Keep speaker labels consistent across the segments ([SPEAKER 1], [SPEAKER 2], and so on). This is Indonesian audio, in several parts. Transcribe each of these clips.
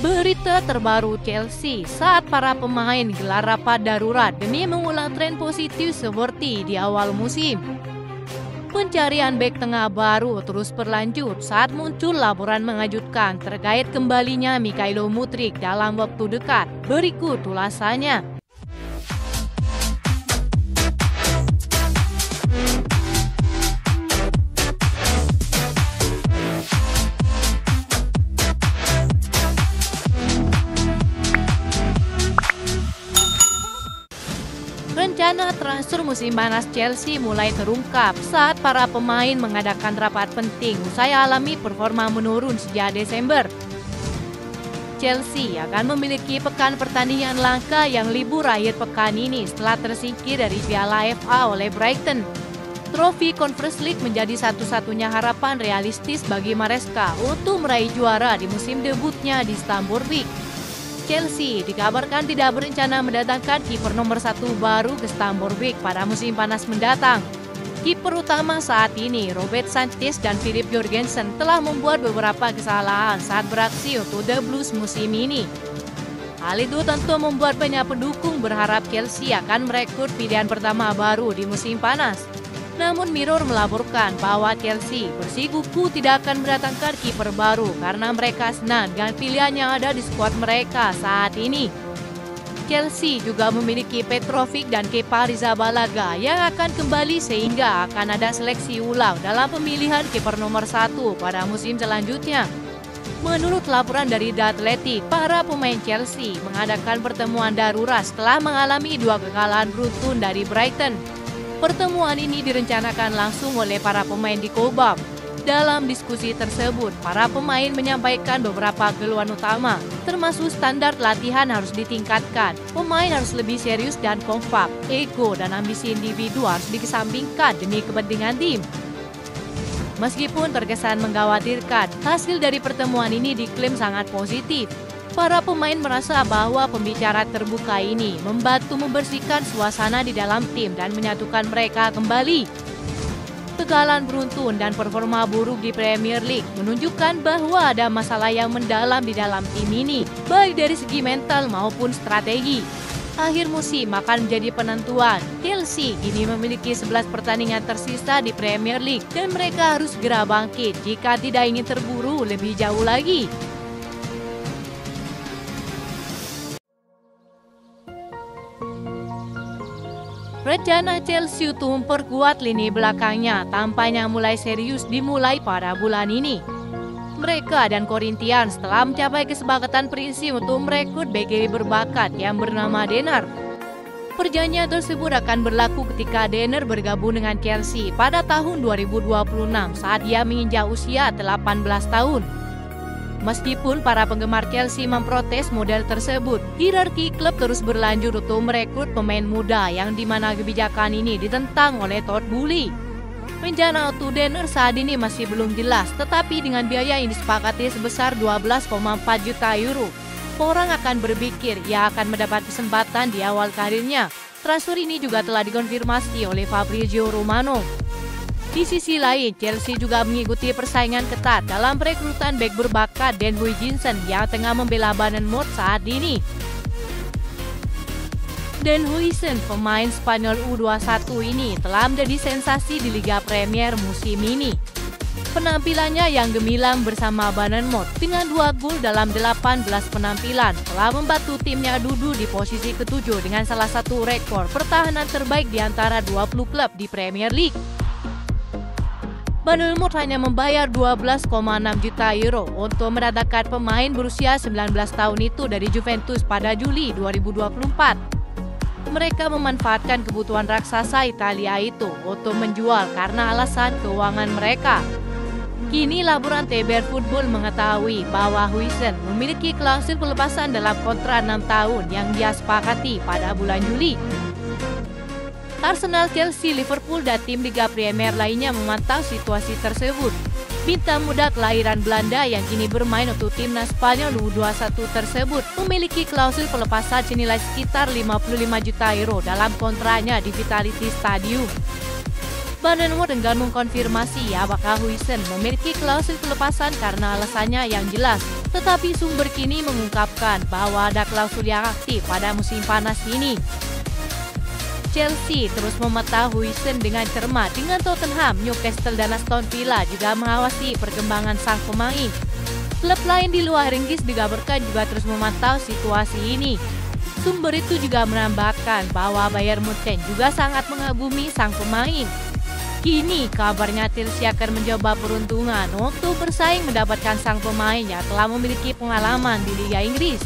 [SPEAKER 1] Berita terbaru Chelsea saat para pemain gelar rapat darurat demi mengulang tren positif seperti di awal musim. Pencarian bek tengah baru terus berlanjut saat muncul laporan mengejutkan terkait kembalinya Mykhailo Mudryk dalam waktu dekat. Berikut ulasannya. Rencana transfer musim panas Chelsea mulai terungkap saat para pemain mengadakan rapat penting usai alami performa menurun sejak Desember. Chelsea akan memiliki pekan pertandingan langka yang libur akhir pekan ini setelah tersingkir dari Piala FA oleh Brighton. Trofi Conference League menjadi satu-satunya harapan realistis bagi Maresca untuk meraih juara di musim debutnya di Stamford Bridge. Chelsea dikabarkan tidak berencana mendatangkan kiper nomor 1 baru ke Stamford Bridge pada musim panas mendatang. Kiper utama saat ini, Robert Sanchez dan Philip Jorgensen, telah membuat beberapa kesalahan saat beraksi untuk The Blues musim ini. Hal itu tentu membuat banyak pendukung berharap Chelsea akan merekrut pilihan pertama baru di musim panas. Namun Mirror melaporkan bahwa Chelsea bersikukuh tidak akan mendatangkan kiper baru karena mereka senang dengan pilihan yang ada di skuad mereka saat ini. Chelsea juga memiliki Petrovic dan Kepa Arrizabalaga yang akan kembali sehingga akan ada seleksi ulang dalam pemilihan kiper nomor 1 pada musim selanjutnya. Menurut laporan dari The Athletic, para pemain Chelsea mengadakan pertemuan darurat setelah mengalami 2 kekalahan beruntun dari Brighton. Pertemuan ini direncanakan langsung oleh para pemain di Cobham. Dalam diskusi tersebut, para pemain menyampaikan beberapa keluhan utama, termasuk standar latihan harus ditingkatkan, pemain harus lebih serius dan kompak, ego dan ambisi individu harus dikesampingkan demi kepentingan tim. Meskipun terkesan mengkhawatirkan, hasil dari pertemuan ini diklaim sangat positif. Para pemain merasa bahwa pembicaraan terbuka ini membantu membersihkan suasana di dalam tim dan menyatukan mereka kembali. Kegagalan beruntun dan performa buruk di Premier League menunjukkan bahwa ada masalah yang mendalam di dalam tim ini, baik dari segi mental maupun strategi. Akhir musim akan menjadi penentuan. Chelsea kini memiliki 11 pertandingan tersisa di Premier League dan mereka harus segera bangkit jika tidak ingin terburu lebih jauh lagi. Rencana Chelsea untuk memperkuat lini belakangnya tampaknya mulai serius dimulai pada bulan ini. Mereka dan Corinthians telah mencapai kesepakatan prinsip untuk merekrut bek kiri berbakat yang bernama Denner. Perjanjian tersebut akan berlaku ketika Denner bergabung dengan Chelsea pada tahun 2026 saat ia menginjak usia 18 tahun. Meskipun para penggemar Chelsea memprotes model tersebut, hierarki klub terus berlanjut untuk merekrut pemain muda yang dimana kebijakan ini ditentang oleh Todd Boehly. Rencana untuk Denner saat ini masih belum jelas, tetapi dengan biaya yang disepakati sebesar 12,4 juta euro, orang akan berpikir ia akan mendapat kesempatan di awal karirnya. Transfer ini juga telah dikonfirmasi oleh Fabrizio Romano. Di sisi lain, Chelsea juga mengikuti persaingan ketat dalam perekrutan bek berbakat Dan Huijsen yang tengah membela Bournemouth saat ini. Dan Huijsen, pemain Spanyol U21 ini, telah menjadi sensasi di Liga Premier musim ini. Penampilannya yang gemilang bersama Bournemouth dengan 2 gol dalam 18 penampilan telah membantu timnya duduk di posisi ke-7 dengan salah satu rekor pertahanan terbaik di antara 20 klub di Premier League. Bournemouth hanya membayar 12,6 juta euro untuk mendatangkan pemain berusia 19 tahun itu dari Juventus pada Juli 2024. Mereka memanfaatkan kebutuhan raksasa Italia itu untuk menjual karena alasan keuangan mereka. Kini laporan TBR Football mengetahui bahwa Huijsen memiliki klausul pelepasan dalam kontrak 6 tahun yang dia sepakati pada bulan Juli. Arsenal, Chelsea, Liverpool, dan tim Liga Premier lainnya memantau situasi tersebut. Bintang muda kelahiran Belanda yang kini bermain untuk timnas Spanyol U21 tersebut memiliki klausul pelepasan senilai sekitar 55 juta euro dalam kontraknya di Vitality Stadium. Bournemouth enggan mengkonfirmasi apakah Huijsen memiliki klausul pelepasan karena alasannya yang jelas. Tetapi sumber kini mengungkapkan bahwa ada klausul yang aktif pada musim panas ini. Chelsea terus memeta Huijsen dengan cermat dengan Tottenham, Newcastle dan Aston Villa juga mengawasi perkembangan sang pemain. Klub lain di luar Inggris dikabarkan juga terus memantau situasi ini. Sumber itu juga menambahkan bahwa Bayern Munchen juga sangat mengagumi sang pemain. Kini kabarnya Chelsea akan mencoba peruntungan untuk bersaing mendapatkan sang pemain yang telah memiliki pengalaman di Liga Inggris.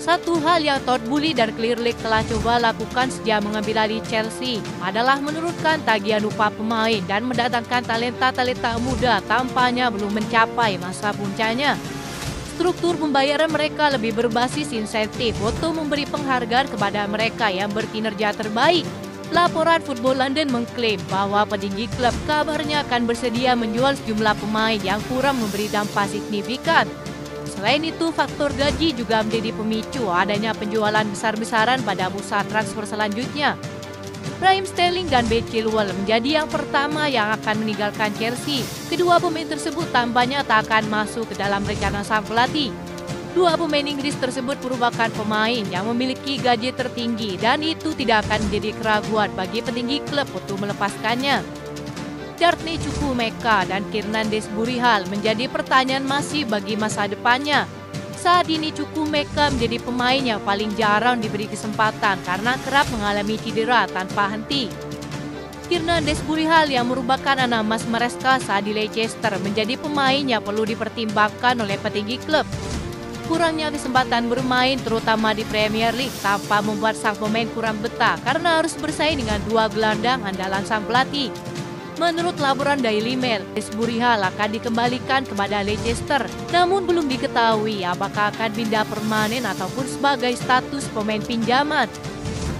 [SPEAKER 1] Satu hal yang Todd Boehly dan Clear Lake telah coba lakukan sejak mengambil alih Chelsea adalah menurunkan tagihan upah pemain dan mendatangkan talenta-talenta muda tampaknya belum mencapai masa puncaknya. Struktur pembayaran mereka lebih berbasis insentif untuk memberi penghargaan kepada mereka yang berkinerja terbaik. Laporan Football London mengklaim bahwa petinggi klub kabarnya akan bersedia menjual sejumlah pemain yang kurang memberi dampak signifikan. Selain itu, faktor gaji juga menjadi pemicu adanya penjualan besar-besaran pada bursa transfer selanjutnya. Raheem Sterling dan Ben Chilwell menjadi yang pertama yang akan meninggalkan Chelsea. Kedua pemain tersebut tampaknya tak akan masuk ke dalam rencana sang pelatih. Dua pemain Inggris tersebut merupakan pemain yang memiliki gaji tertinggi dan itu tidak akan menjadi keraguan bagi petinggi klub untuk melepaskannya. Courtney Chukwuemeka dan Kiernan Dezburi-Hall menjadi pertanyaan masih bagi masa depannya. Saat ini Chukwuemeka menjadi pemain yang paling jarang diberi kesempatan karena kerap mengalami cedera tanpa henti. Kiernan Dezburi-Hall yang merupakan anak emas Maresca saat di Leicester menjadi pemain yang perlu dipertimbangkan oleh petinggi klub. Kurangnya kesempatan bermain terutama di Premier League tanpa membuat sang pemain kurang betah karena harus bersaing dengan dua gelandang andalan sang pelatih. Menurut laporan Daily Mail, Dezburi-Hall akan dikembalikan kepada Leicester, namun belum diketahui apakah akan pindah permanen ataupun sebagai status pemain pinjaman.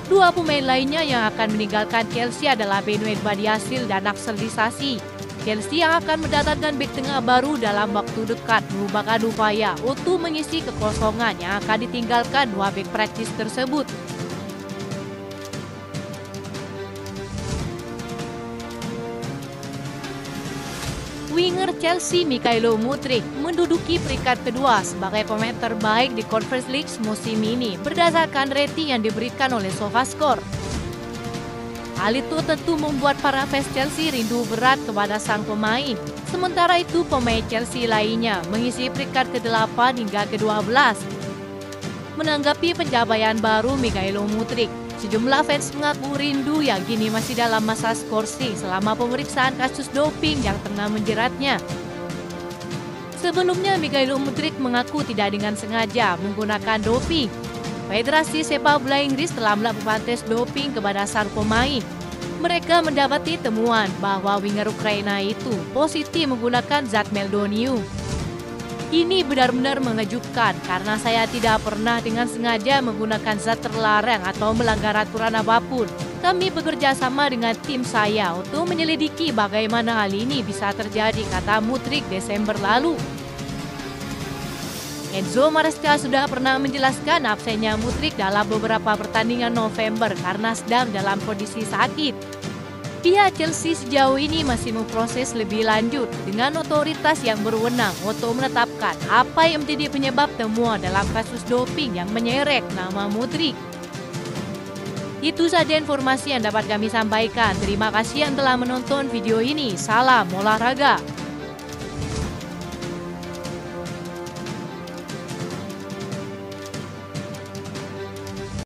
[SPEAKER 1] Dua pemain lainnya yang akan meninggalkan Chelsea adalah Benoit Badiashile dan Axel Disasi. Chelsea yang akan mendatangkan bek tengah baru dalam waktu dekat merupakan upaya untuk mengisi kekosongan yang akan ditinggalkan dua bek praktis tersebut. Winger Chelsea Mykhailo Mudryk menduduki peringkat kedua sebagai pemain terbaik di Conference League musim ini berdasarkan rating yang diberikan oleh SofaScore. Hal itu tentu membuat para fans Chelsea rindu berat kepada sang pemain. Sementara itu pemain Chelsea lainnya mengisi peringkat ke-8 hingga ke-12. Menanggapi pencapaian baru Mykhailo Mudryk, sejumlah fans mengaku rindu yang kini masih dalam masa skorsing selama pemeriksaan kasus doping yang tengah menjeratnya. Sebelumnya Mykhailo Mudryk mengaku tidak dengan sengaja menggunakan doping. Federasi Sepak Bola Inggris telah melakukan tes doping kepada sang pemain. Mereka mendapati temuan bahwa winger Ukraina itu positif menggunakan zat meldonium. Ini benar-benar mengejutkan karena saya tidak pernah dengan sengaja menggunakan zat terlarang atau melanggar aturan apapun. Kami bekerja sama dengan tim saya untuk menyelidiki bagaimana hal ini bisa terjadi, kata Mudryk Desember lalu. Enzo Maresca sudah pernah menjelaskan absennya Mudryk dalam beberapa pertandingan November karena sedang dalam kondisi sakit. Pihak Chelsea sejauh ini masih memproses lebih lanjut dengan otoritas yang berwenang untuk menetapkan apa yang menjadi penyebab temuan dalam kasus doping yang menyeret nama Mudryk. Itu saja informasi yang dapat kami sampaikan. Terima kasih yang telah menonton video ini. Salam olahraga.